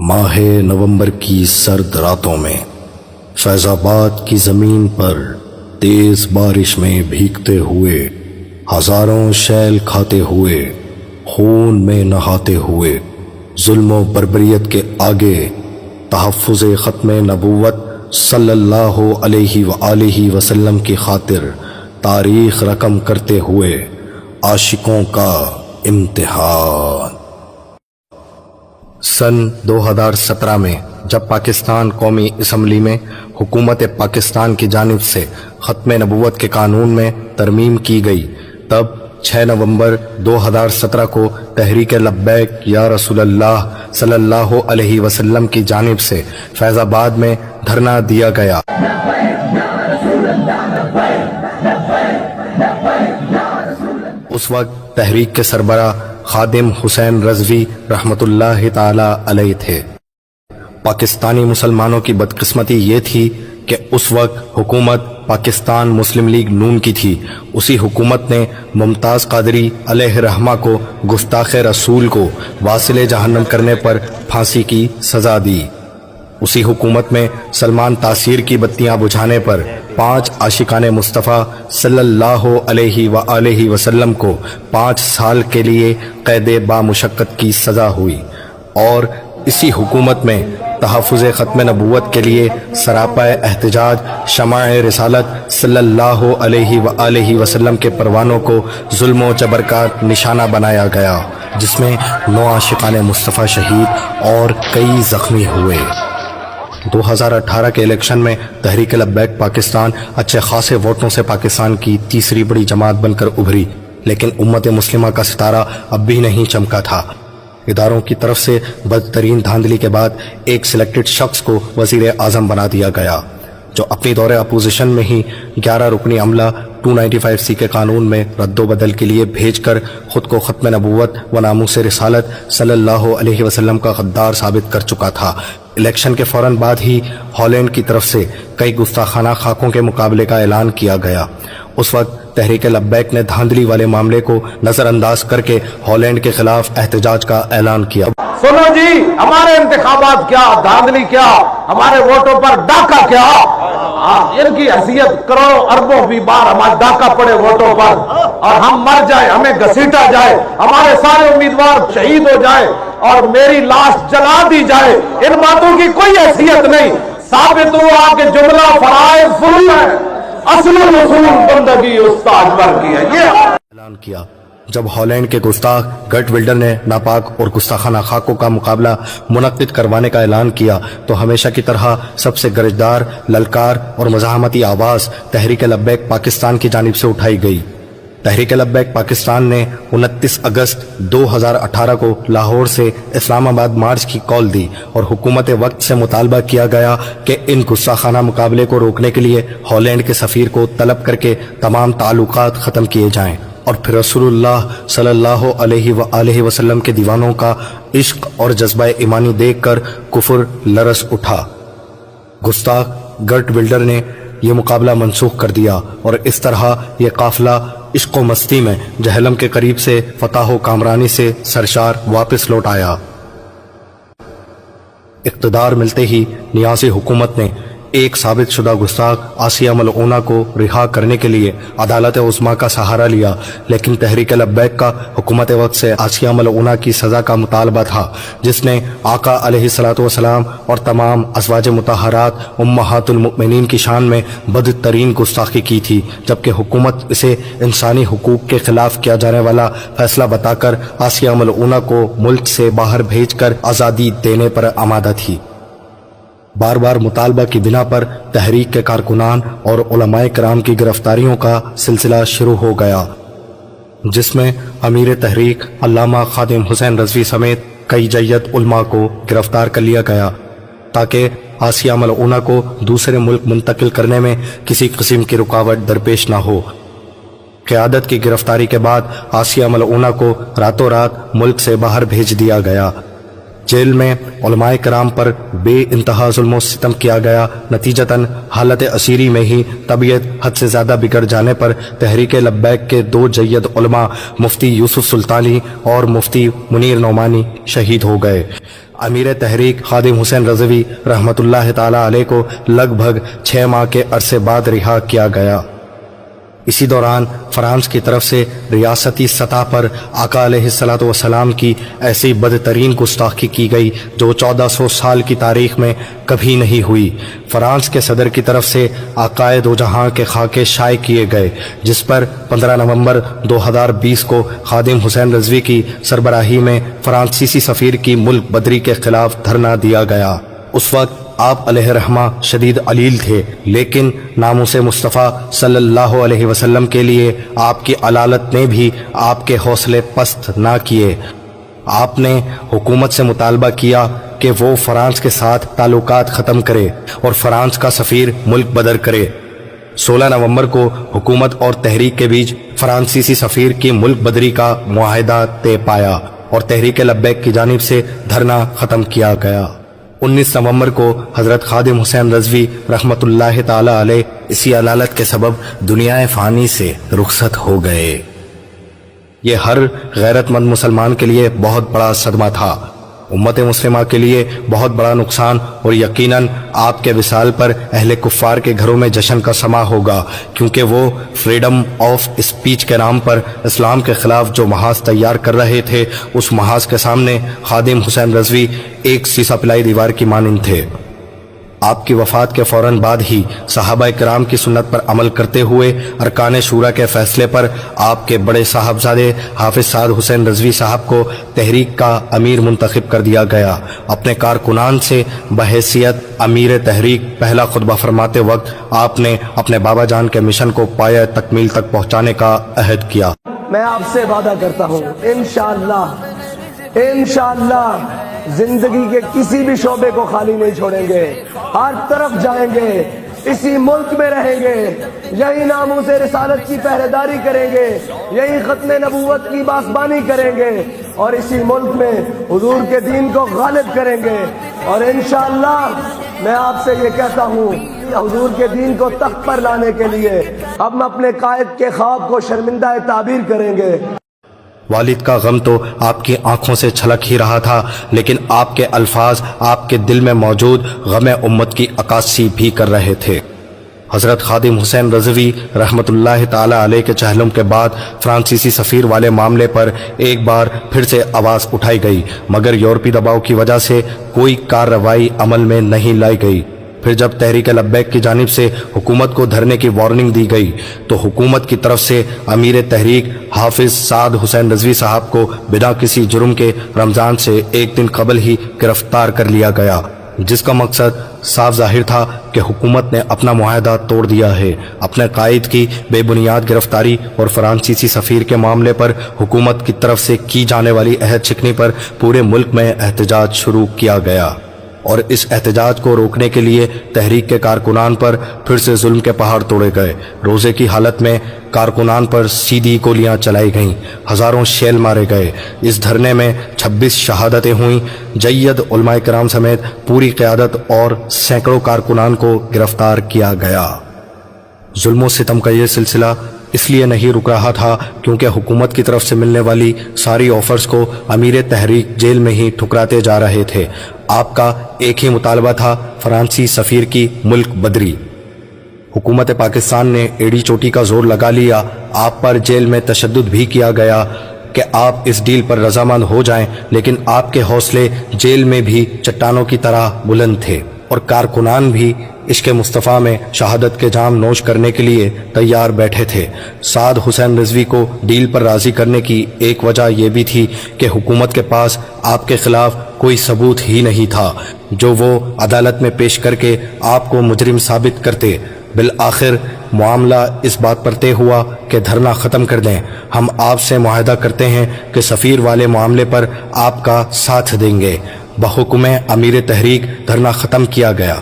ماہ نومبر کی سرد راتوں میں فیض آباد کی زمین پر تیز بارش میں بھیگتے ہوئے، ہزاروں شیل کھاتے ہوئے، خون میں نہاتے ہوئے، ظلم و بربریت کے آگے تحفظ ختم نبوت صلی اللہ علیہ وآلہ وسلم کی خاطر تاریخ رقم کرتے ہوئے عاشقوں کا امتحان۔ سن 2017 میں جب پاکستان قومی اسمبلی میں حکومت پاکستان کی جانب سے ختم نبوت کے قانون میں ترمیم کی گئی، تب 6 نومبر 2017 کو تحریک لبیک یا رسول اللہ صلی اللہ علیہ وسلم کی جانب سے فیض آباد میں دھرنا دیا گیا۔ اس وقت تحریک کے سربراہ خادم حسین رضوی رحمت اللہ تعالی علیہ تھے۔ پاکستانی مسلمانوں کی بدقسمتی یہ تھی کہ اس وقت حکومت پاکستان مسلم لیگ نون کی تھی۔ اسی حکومت نے ممتاز قادری علیہ رحمہ کو گستاخ رسول کو واصل جہنم کرنے پر پھانسی کی سزا دی۔ اسی حکومت میں سلمان تاثیر کی بتیاں بجھانے پر 5 عاشقان مصطفیٰ صلی اللہ علیہ وآلہ وسلم کو 5 سال کے لیے قید بامشقت کی سزا ہوئی، اور اسی حکومت میں تحفظ ختم نبوت کے لیے سراپا احتجاج شمع رسالت صلی اللہ علیہ وآلہ وسلم کے پروانوں کو ظلم و جبر کا نشانہ بنایا گیا، جس میں 9 عاشقان مصطفیٰ شہید اور کئی زخمی ہوئے۔ 2018 کے الیکشن میں تحریک لبیک پاکستان اچھے خاصے ووٹوں سے پاکستان کی تیسری بڑی جماعت بن کر ابھری، لیکن امت مسلمہ کا ستارہ اب بھی نہیں چمکا تھا۔ اداروں کی طرف سے بدترین دھاندلی کے بعد ایک سلیکٹڈ شخص کو وزیر اعظم بنا دیا گیا، جو اپنی دور اپوزیشن میں ہی 11 رکنی عملہ 295C کے قانون میں رد و بدل کے لیے بھیج کر خود کو ختم نبوت و ناموس رسالت صلی اللہ علیہ وسلم کا غدار ثابت کر چکا تھا۔ الیکشن کے فوراً بعد ہی ہالینڈ کی طرف سے کئی گستاخانہ خاکوں کے مقابلے کا اعلان کیا گیا۔ اس وقت تحریک لبیک نے دھاندلی والے معاملے کو نظر انداز کر کے ہالینڈ کے خلاف احتجاج کا اعلان کیا۔ سنو جی، ہمارے انتخابات کیا، دھاندلی کیا، ہمارے ووٹوں پر ڈاکہ کیا، ان کی حیثیت کروڑوں اربوں بھی بار ہمارا ڈاکہ پڑے ووٹوں پر اور ہم مر جائے، ہمیں گھسیٹا جائے، ہمارے سارے امیدوار شہید ہو جائے اور میری لاش جلا دی جائے، ان باتوں کی کوئی حیثیت نہیں۔ ثابت ہوا کہ جملہ فرائض فروض ہے، اصل رسول بندگی استاد ور کی ہے۔ یہ اعلان کیا جب ہالینڈ کے گستاخ گرٹ ولڈر نے ناپاک اور گستاخانہ خاکوں کا مقابلہ منعقد کروانے کا اعلان کیا، تو ہمیشہ کی طرح سب سے گرجدار، للکار اور مزاحمتی آواز تحریک لبیک پاکستان کی جانب سے اٹھائی گئی۔ تحریک لبیک پاکستان نے 29 اگست 2018 کو لاہور سے اسلام آباد مارچ کی کال دی، اور حکومت وقت سے مطالبہ کیا گیا کہ ان گستاخانہ مقابلے کو روکنے کے لیے ہالینڈ کے سفیر کو طلب کر کے تمام تعلقات ختم کیے جائیں، اور پھر رسول اللہ صلی اللہ علیہ وآلہ وسلم کے دیوانوں کا عشق اور جذبہ ایمانی دیکھ کر کفر لرز اٹھا۔ گستاخ گرٹ ولڈر نے یہ مقابلہ منسوخ کر دیا، اور اس طرح یہ قافلہ عشق و مستی میں جہلم کے قریب سے فتح و کامرانی سے سرشار واپس لوٹ آیا۔ اقتدار ملتے ہی نیازی حکومت نے ایک ثابت شدہ گستاخ آسیہ ملعونہ کو رہا کرنے کے لیے عدالت عظمیٰ کا سہارا لیا، لیکن تحریک لبیک کا حکومت وقت سے آسیہ ملعونہ کی سزا کا مطالبہ تھا، جس نے آقا علیہ الصلوۃ والسلام اور تمام ازواج مطہرات امہات المؤمنین کی شان میں بدترین گستاخی کی تھی، جبکہ حکومت اسے انسانی حقوق کے خلاف کیا جانے والا فیصلہ بتا کر آسیہ ملعونہ کو ملک سے باہر بھیج کر آزادی دینے پر آمادہ تھی۔ بار بار مطالبہ کی بنا پر تحریک کے کارکنان اور علماء کرام کی گرفتاریوں کا سلسلہ شروع ہو گیا، جس میں امیر تحریک علامہ خادم حسین رضوی سمیت کئی جید علماء کو گرفتار کر لیا گیا، تاکہ آسیہ ملعونہ کو دوسرے ملک منتقل کرنے میں کسی قسم کی رکاوٹ درپیش نہ ہو۔ قیادت کی گرفتاری کے بعد آسیہ ملعونہ کو راتوں رات ملک سے باہر بھیج دیا گیا۔ جیل میں علماء کرام پر بے انتہا ظلم و ستم کیا گیا۔ نتیجتاً حالت اسیری میں ہی طبیعت حد سے زیادہ بگڑ جانے پر تحریک لبیک کے 2 جید علماء مفتی یوسف سلطانی اور مفتی منیر نعمانی شہید ہو گئے۔ امیر تحریک خادم حسین رضوی رحمۃ اللہ تعالی علیہ کو لگ بھگ 6 ماہ کے عرصے بعد رہا کیا گیا۔ اسی دوران فرانس کی طرف سے ریاستی سطح پر آقا علیہ الصلوۃ والسلام کی ایسی بدترین گستاخی کی گئی جو 1400 سال کی تاریخ میں کبھی نہیں ہوئی۔ فرانس کے صدر کی طرف سے عقائد و جہاں کے خاکے شائع کیے گئے، جس پر 15 نومبر 2020 کو خادم حسین رضوی کی سربراہی میں فرانسیسی سفیر کی ملک بدری کے خلاف دھرنا دیا گیا۔ اس وقت آپ علیہ رحمہ شدید علیل تھے، لیکن ناموس مصطفیٰ صلی اللہ علیہ وسلم کے لیے آپ کی علالت نے بھی آپ کے حوصلے پست نہ کیے۔ آپ نے حکومت سے مطالبہ کیا کہ وہ فرانس کے ساتھ تعلقات ختم کرے اور فرانس کا سفیر ملک بدر کرے۔ 16 نومبر کو حکومت اور تحریک کے بیچ فرانسیسی سفیر کی ملک بدری کا معاہدہ طے پایا اور تحریک لبیک کی جانب سے دھرنا ختم کیا گیا۔ 19 نومبر کو حضرت خادم حسین رضوی رحمۃ اللہ تعالی علیہ اسی علالت کے سبب دنیا فانی سے رخصت ہو گئے۔ یہ ہر غیرت مند مسلمان کے لیے بہت بڑا صدمہ تھا، امت مسلمہ کے لیے بہت بڑا نقصان، اور یقیناً آپ کے وصال پر اہل کفار کے گھروں میں جشن کا سما ہوگا، کیونکہ وہ فریڈم آف اسپیچ کے نام پر اسلام کے خلاف جو محاذ تیار کر رہے تھے، اس محاذ کے سامنے خادم حسین رضوی ایک سیسا پلائی دیوار کی مانند تھے۔ آپ کی وفات کے فوراً بعد ہی صحابہ کرام کی سنت پر عمل کرتے ہوئے ارکان شورا کے فیصلے پر آپ کے بڑے صاحبزادے حافظ سعد حسین رضوی صاحب کو تحریک کا امیر منتخب کر دیا گیا۔ اپنے کارکنان سے بحیثیت امیر تحریک پہلا خطبہ فرماتے وقت آپ نے اپنے بابا جان کے مشن کو پایہ تکمیل تک پہنچانے کا عہد کیا۔ میں آپ سے وعدہ کرتا ہوں انشاءاللہ زندگی کے کسی بھی شعبے کو خالی نہیں چھوڑیں گے، ہر طرف جائیں گے، اسی ملک میں رہیں گے، یہی ناموس رسالت کی پہرے داری کریں گے، یہی ختم نبوت کی پاسبانی کریں گے، اور اسی ملک میں حضور کے دین کو غالب کریں گے۔ اور انشاءاللہ میں آپ سے یہ کہتا ہوں کہ حضور کے دین کو تخت پر لانے کے لیے ہم اپنے قائد کے خواب کو شرمندہ تعبیر کریں گے۔ والد کا غم تو آپ کی آنکھوں سے چھلک ہی رہا تھا، لیکن آپ کے الفاظ آپ کے دل میں موجود غم امت کی عکاسی بھی کر رہے تھے۔ حضرت خادم حسین رضوی رحمۃ اللہ تعالی علیہ کے چہلم کے بعد فرانسیسی سفیر والے معاملے پر ایک بار پھر سے آواز اٹھائی گئی، مگر یورپی دباؤ کی وجہ سے کوئی کارروائی عمل میں نہیں لائی گئی۔ پھر جب تحریک لبیک کی جانب سے حکومت کو دھرنے کی وارننگ دی گئی تو حکومت کی طرف سے امیر تحریک حافظ سعد حسین رضوی صاحب کو بنا کسی جرم کے رمضان سے ایک دن قبل ہی گرفتار کر لیا گیا، جس کا مقصد صاف ظاہر تھا کہ حکومت نے اپنا معاہدہ توڑ دیا ہے۔ اپنے قائد کی بے بنیاد گرفتاری اور فرانسیسی سفیر کے معاملے پر حکومت کی طرف سے کی جانے والی عہد شکنی پر پورے ملک میں احتجاج شروع کیا گیا، اور اس احتجاج کو روکنے کے لیے تحریک کے کارکنان پر پھر سے ظلم کے پہاڑ توڑے گئے۔ روزے کی حالت میں کارکنان پر سیدھی گولیاں چلائی گئیں، ہزاروں شیل مارے گئے۔ اس دھرنے میں 26 شہادتیں ہوئیں، جید علماء کرام سمیت پوری قیادت اور سینکڑوں کارکنان کو گرفتار کیا گیا۔ ظلم و ستم کا یہ سلسلہ اس لیے نہیں رک رہا تھا کیونکہ حکومت کی طرف سے ملنے والی ساری آفرز کو امیر تحریک جیل میں ہی ٹھکراتے جا رہے تھے۔ آپ کا ایک ہی مطالبہ تھا، فرانسی سفیر کی ملک بدری۔ حکومت پاکستان نے ایڑی چوٹی کا زور لگا لیا، آپ پر جیل میں تشدد بھی کیا گیا کہ آپ اس ڈیل پر رضامند ہو جائیں، لیکن آپ کے حوصلے جیل میں بھی چٹانوں کی طرح بلند تھے، اور کارکنان بھی عشق مصطفیٰ میں شہادت کے جام نوش کرنے کے لیے تیار بیٹھے تھے۔ سعد حسین رضوی کو ڈیل پر راضی کرنے کی ایک وجہ یہ بھی تھی کہ حکومت کے پاس آپ کے خلاف کوئی ثبوت ہی نہیں تھا جو وہ عدالت میں پیش کر کے آپ کو مجرم ثابت کرتے۔ بالآخر معاملہ اس بات پر طے ہوا کہ دھرنا ختم کر دیں، ہم آپ سے معاہدہ کرتے ہیں کہ سفیر والے معاملے پر آپ کا ساتھ دیں گے۔ بحکم امیر تحریک دھرنا ختم کیا گیا،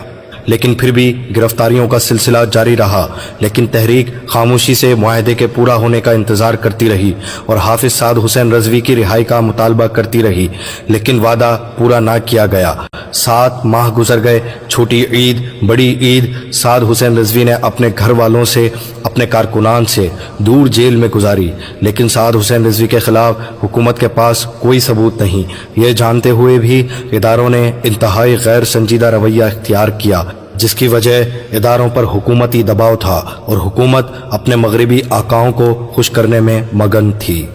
لیکن پھر بھی گرفتاریوں کا سلسلہ جاری رہا، لیکن تحریک خاموشی سے معاہدے کے پورا ہونے کا انتظار کرتی رہی اور حافظ سعد حسین رضوی کی رہائی کا مطالبہ کرتی رہی، لیکن وعدہ پورا نہ کیا گیا۔ 7 ماہ گزر گئے۔ چھوٹی عید، بڑی عید سعد حسین رضوی نے اپنے گھر والوں سے، اپنے کارکنان سے دور جیل میں گزاری، لیکن سعد حسین رضوی کے خلاف حکومت کے پاس کوئی ثبوت نہیں۔ یہ جانتے ہوئے بھی اداروں نے انتہائی غیر سنجیدہ رویہ اختیار کیا، جس کی وجہ اداروں پر حکومتی دباؤ تھا اور حکومت اپنے مغربی آقاؤں کو خوش کرنے میں مگن تھی۔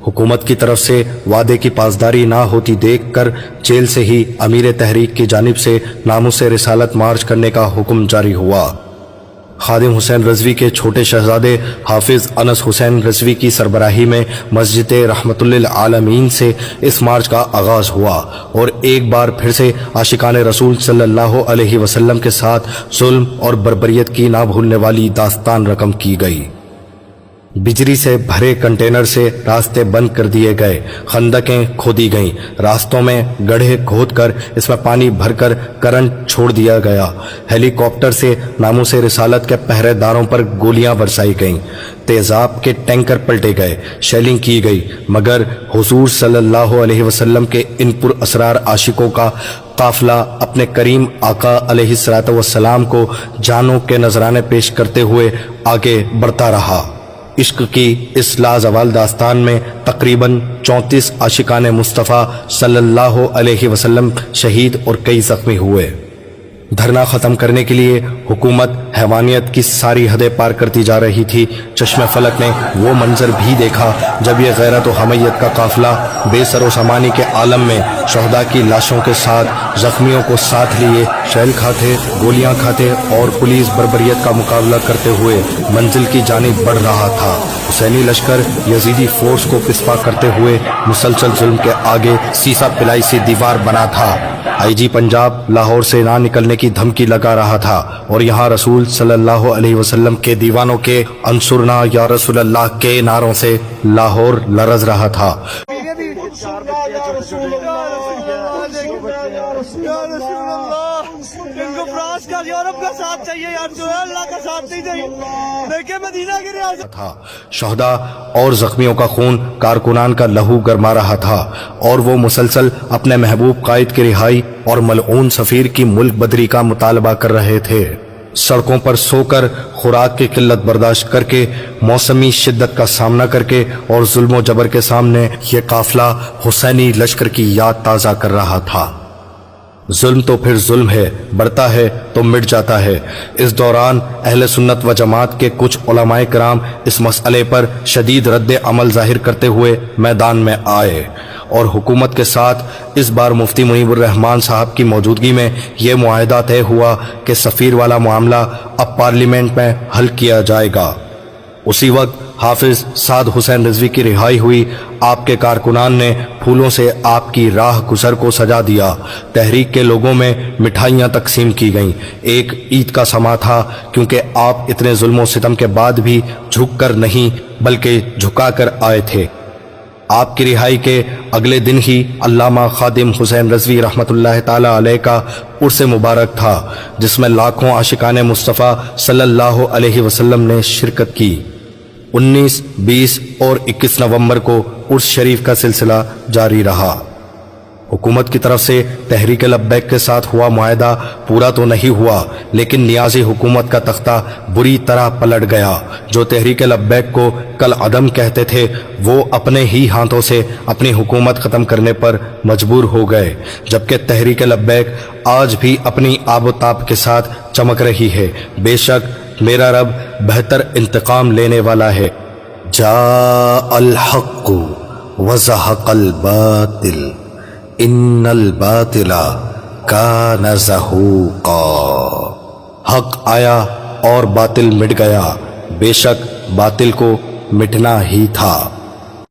حکومت کی طرف سے وعدے کی پاسداری نہ ہوتی دیکھ کر جیل سے ہی امیر تحریک کی جانب سے ناموس رسالت مارچ کرنے کا حکم جاری ہوا۔ خادم حسین رضوی کے چھوٹے شہزادے حافظ انس حسین رضوی کی سربراہی میں مسجد رحمت للعالمین سے اس مارچ کا آغاز ہوا اور ایک بار پھر سے عاشقان رسول صلی اللہ علیہ وسلم کے ساتھ ظلم اور بربریت کی نہ بھولنے والی داستان رقم کی گئی۔ بجری سے بھرے کنٹینر سے راستے بند کر دیے گئے، خندقیں کھودی گئیں، راستوں میں گڑھے کھود کر اس میں پانی بھر کر کرنٹ چھوڑ دیا گیا، ہیلی کاپٹر سے ناموس رسالت کے پہرے داروں پر گولیاں برسائی گئیں، تیزاب کے ٹینکر پلٹے گئے، شیلنگ کی گئی، مگر حضور صلی اللہ علیہ وسلم کے ان پر اسرار عاشقوں کا قافلہ اپنے کریم آقا علیہ الصلوۃ والسلام کو جانوں کے نذرانے پیش کرتے ہوئے آگے بڑھتا رہا۔ عشق کی اس لازوال داستان میں تقریباً 34 عاشقان مصطفیٰ صلی اللہ علیہ وسلم شہید اور کئی زخمی ہوئے۔ دھرنا ختم کرنے کے لیے حکومت حیوانیت کی ساری حدیں پار کرتی جا رہی تھی۔ چشم فلک نے وہ منظر بھی دیکھا جب یہ غیرت و حمیت کا قافلہ بے سر و سامانی کے عالم میں شہداء کی لاشوں کے ساتھ زخمیوں کو ساتھ لیے شیل کھاتے، گولیاں کھاتے اور پولیس بربریت کا مقابلہ کرتے ہوئے منزل کی جانب بڑھ رہا تھا۔ حسینی لشکر یزیدی فورس کو پسپا کرتے ہوئے مسلسل ظلم کے آگے سیسا پلائی سی دیوار بنا تھا۔ آئی جی پنجاب لاہور سے نہ نکلنے کی دھمکی لگا رہا تھا اور یہاں رسول صلی اللہ علیہ وسلم کے دیوانوں کے انصرنا یا رسول اللہ کے نعروں سے لاہور لرز رہا تھا۔ ان کو فرانس کا یورپ کا ساتھ چاہیے یار، جو ہے اللہ کا ساتھ نہیں چاہیے، دیکھیں مدینہ کی ریاست تھا۔ شہداء اور زخمیوں کا خون کارکنان کا لہو گرما رہا تھا اور وہ مسلسل اپنے محبوب قائد کی رہائی اور ملعون سفیر کی ملک بدری کا مطالبہ کر رہے تھے۔ سڑکوں پر سو کر، خوراک کی قلت برداشت کر کے، موسمی شدت کا سامنا کر کے اور ظلم و جبر کے سامنے یہ قافلہ حسینی لشکر کی یاد تازہ کر رہا تھا۔ ظلم تو پھر ظلم ہے، بڑھتا ہے تو مٹ جاتا ہے۔ اس دوران اہل سنت و جماعت کے کچھ علماء کرام اس مسئلے پر شدید رد عمل ظاہر کرتے ہوئے میدان میں آئے اور حکومت کے ساتھ اس بار مفتی منیب الرحمان صاحب کی موجودگی میں یہ معاہدہ طے ہوا کہ سفیر والا معاملہ اب پارلیمنٹ میں حل کیا جائے گا۔ اسی وقت حافظ سعد حسین رضوی کی رہائی ہوئی۔ آپ کے کارکنان نے پھولوں سے آپ کی راہ گزر کو سجا دیا۔ تحریک کے لوگوں میں مٹھائیاں تقسیم کی گئیں۔ ایک عید کا سما تھا، کیونکہ آپ اتنے ظلم و ستم کے بعد بھی جھک کر نہیں بلکہ جھکا کر آئے تھے۔ آپ کی رہائی کے اگلے دن ہی علامہ خادم حسین رضوی رحمت اللہ تعالی علیہ کا عرس مبارک تھا، جس میں لاکھوں عاشقان مصطفیٰ صلی اللہ علیہ وسلم نے شرکت کی۔ 19، 20 اور 21 نومبر کو عرس شریف کا سلسلہ جاری رہا۔ حکومت کی طرف سے تحریک لبیک کے ساتھ ہوا معاہدہ پورا تو نہیں ہوا، لیکن نیازی حکومت کا تختہ بری طرح پلٹ گیا۔ جو تحریک لبیک کو کل عدم کہتے تھے، وہ اپنے ہی ہاتھوں سے اپنی حکومت ختم کرنے پر مجبور ہو گئے، جبکہ تحریک لبیک آج بھی اپنی آب و تاب کے ساتھ چمک رہی ہے۔ بے شک میرا رب بہتر انتقام لینے والا ہے۔ جاء الحق وزهق الباطل ان الباطل کان زہوقا۔ حق آیا اور باطل مٹ گیا، بے شک باطل کو مٹنا ہی تھا۔